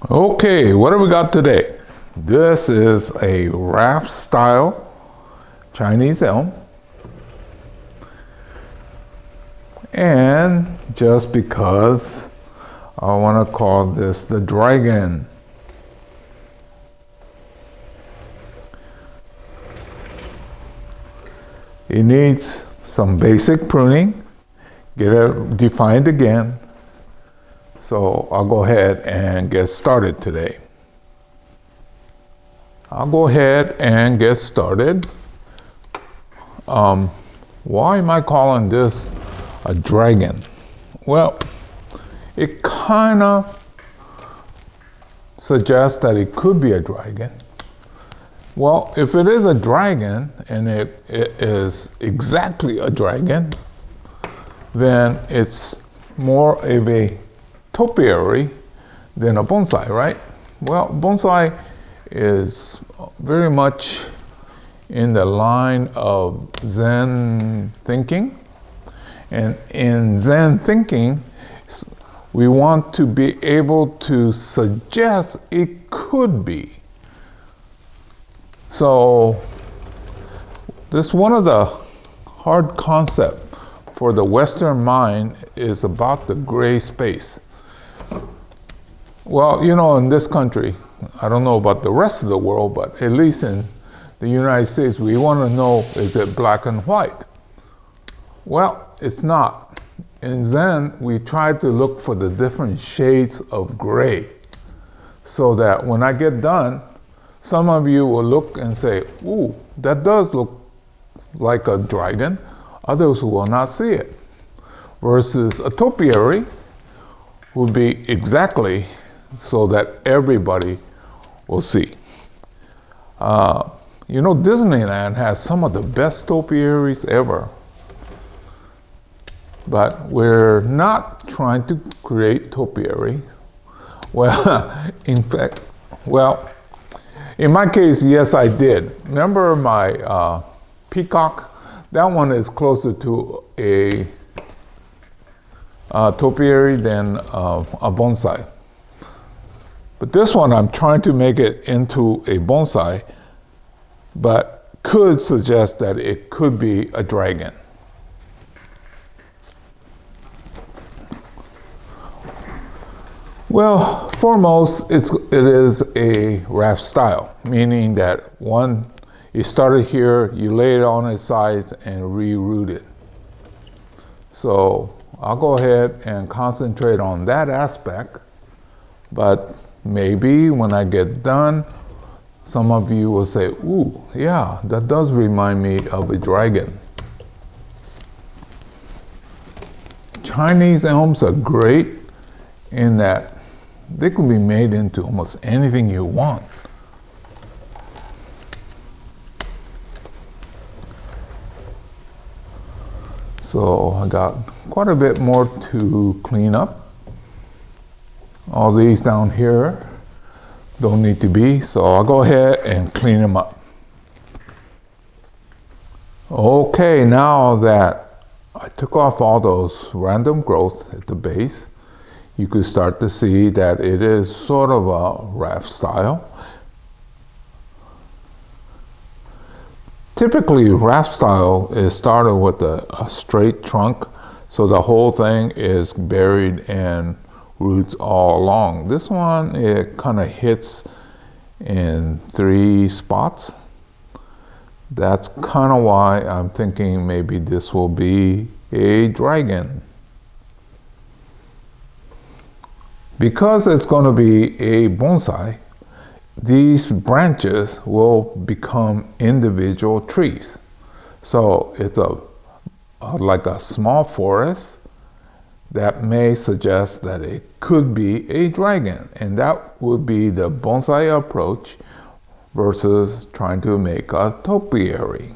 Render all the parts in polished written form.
Okay, what do we got today? This is a Raft style Chinese elm. And just because I want to call this the dragon. It needs some basic pruning, get it defined again. So I'll go ahead and get started today. Why am I calling this a dragon? Well, it kind of suggests that it could be a dragon. Well, if it is a dragon and it is exactly a dragon, then it's more of a topiary than a bonsai, right? Well, bonsai is very much in the line of Zen thinking. And in Zen thinking, we want to be able to suggest it could be. So this one of the hard concepts for the Western mind is about the gray space. Well, in this country, I don't know about the rest of the world, but at least in the United States, we want to know, is it black and white? Well, it's not. In Zen, we try to look for the different shades of gray so that when I get done, some of you will look and say, ooh, that does look like a dragon. Others will not see it. Versus a topiary would be exactly so that everybody will see. Disneyland has some of the best topiaries ever. But we're not trying to create topiaries. Well, in my case, yes, I did. Remember my peacock? That one is closer to a topiary than a bonsai. But this one, I'm trying to make it into a bonsai, but could suggest that it could be a dragon. Well, foremost, it is a raft style, meaning that you started here, you lay it on its sides and reroot it. So I'll go ahead and concentrate on that aspect, but maybe when I get done, some of you will say, ooh, yeah, that does remind me of a dragon. Chinese elms are great in that they can be made into almost anything you want. So I got quite a bit more to clean up. All these down here don't need to be, so I'll go ahead and clean them up. Okay, now that I took off all those random growth at the base, you could start to see that it is sort of a raft style. Typically, raft style is started with a straight trunk, so the whole thing is buried in roots all along. This one, it kind of hits in 3 spots. That's kind of why I'm thinking maybe this will be a dragon. Because it's going to be a bonsai, these branches will become individual trees. So it's like a small forest that may suggest that it could be a dragon. And that would be the bonsai approach versus trying to make a topiary.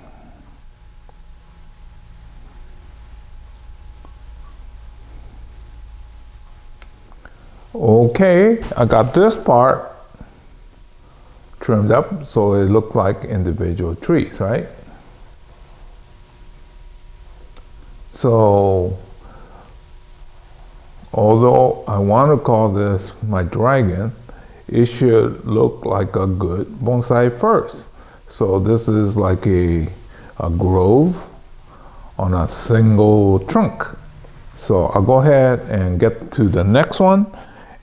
Okay, I got this part trimmed up so it looked like individual trees, right? So although I want to call this my dragon, it should look like a good bonsai first. So this is like a grove on a single trunk. So I'll go ahead and get to the next one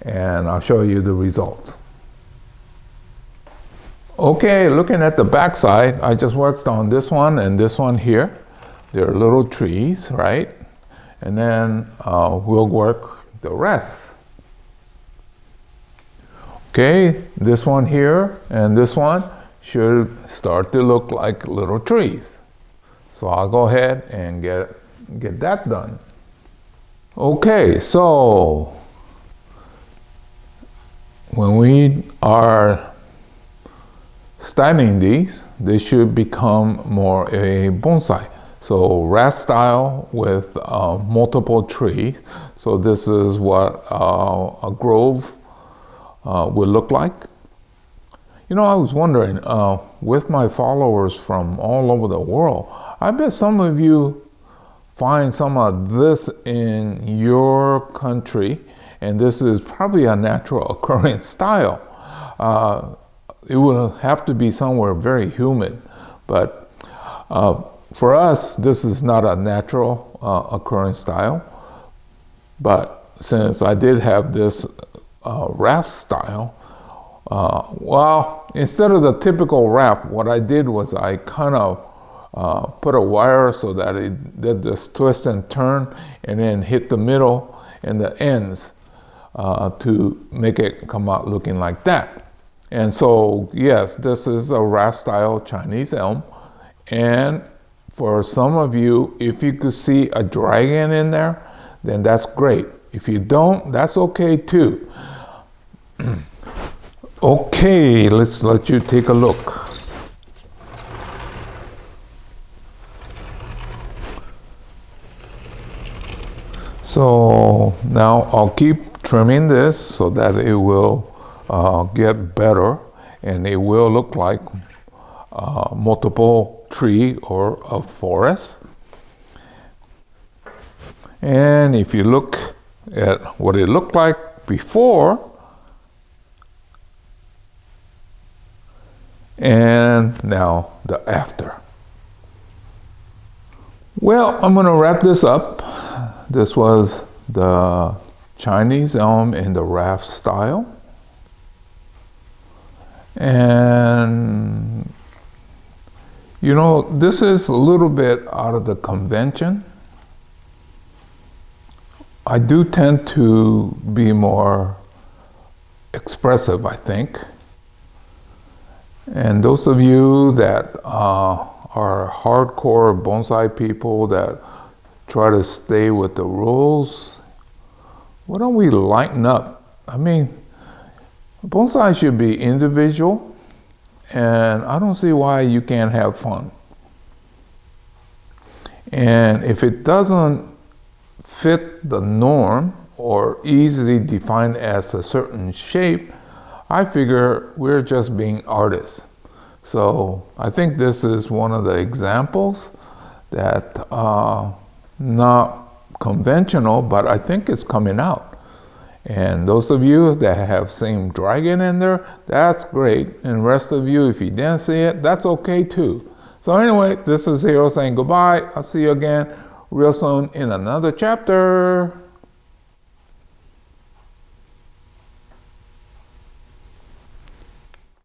and I'll show you the results. Okay, looking at the back side, I just worked on this one and this one here. They're little trees, right? And then we'll work the rest. Okay, this one here and this one should start to look like little trees. So I'll go ahead and get that done. Okay, so when we are styling these, they should become more a bonsai. So raft style with multiple trees. So this is what a grove would look like. You know, I was wondering, with my followers from all over the world, I bet some of you find some of this in your country, and this is probably a natural occurring style. It would have to be somewhere very humid, but for us, this is not a natural occurring style. But since I did have this raft style, well, instead of the typical raft, what I did was I kind of put a wire so that it did this twist and turn and then hit the middle and the ends to make it come out looking like that. And so, yes, this is a raft style Chinese elm. And for some of you, if you could see a dragon in there, then that's great. If you don't, that's okay too. Okay, let's let you take a look. So now I'll keep trimming this so that it will get better and it will look like multiple tree or a forest. And if you look at what it looked like before and now the after. Well, I'm going to wrap this up. This was the Chinese elm in the raft style. And you know, this is a little bit out of the convention. I do tend to be more expressive, I think. And those of you that are hardcore bonsai people that try to stay with the rules, why don't we lighten up? I mean, bonsai should be individual, and I don't see why you can't have fun. And if it doesn't fit the norm or easily defined as a certain shape, I figure we're just being artists. So I think this is one of the examples that not conventional, but I think it's coming out. And those of you that have seen dragon in there, that's great. And the rest of you, if you didn't see it, that's okay too. So anyway, this is Hiro saying goodbye. I'll see you again real soon in another chapter.